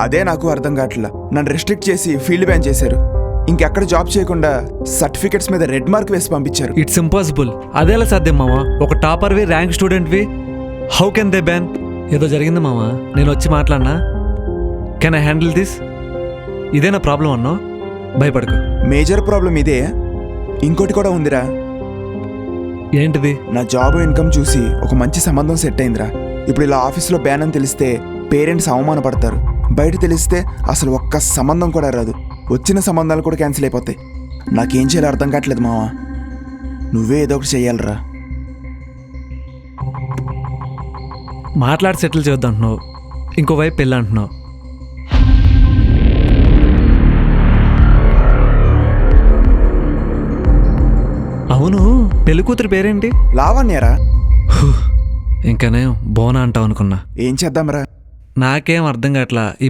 అదే నాకు అర్థం కావట్లా. నన్ను రెస్ట్రిక్ట్ చేసి ఫీల్డ్ బ్యాన్ చేశారు. ఇంకెక్కడ జాబ్ చేయకుండా సర్టిఫికెట్స్ మీద రెడ్ మార్క్ వేసి పంపించారు. It's impossible. అదేలా సాధ్యం మావా? ఒక టాపర్వి, ర్యాంక్ స్టూడెంట్వి, హౌ కెన్ దే బ్యాన్? ఏదో జరిగింది మావా, నేను వచ్చి మాట్లాడినా. Can I handle this? ఇదేనా ప్రాబ్లం అన్నో? భయపడకు. మేజర్ ప్రాబ్లం ఇదే. ఇంకోటి కూడా ఉందిరా. ఏంటిది? నా జాబ్ ఇన్కమ్ చూసి ఒక మంచి సంబంధం సెట్ అయిందిరా. ఇప్పుడు ఇలా ఆఫీస్లో బ్యాన్ అని తెలిస్తే పేరెంట్స్ అవమానపడతారు. బయట తెలిస్తే అసలు ఒక్క సంబంధం కూడా రాదు. వచ్చిన సంబంధాలు కూడా క్యాన్సిల్ అయిపోతాయి. నాకేం చేయాలో అర్థం కావట్లేదు మావా. నువ్వే ఏదో ఒకటి చెయ్యాలరా. మాట్లాడి సెటిల్ చేద్దాం అంటున్నావు, ఇంకోవైపు పెళ్ళి అంటున్నావు. అవును, పెళ్లి కూతురు పేరేంటి? లావణ్యరా. ఇంకానే బోనా అంటావు అనుకున్నా. ఏం చేద్దాంరా? నాకేం అర్థం కావట్లా. ఈ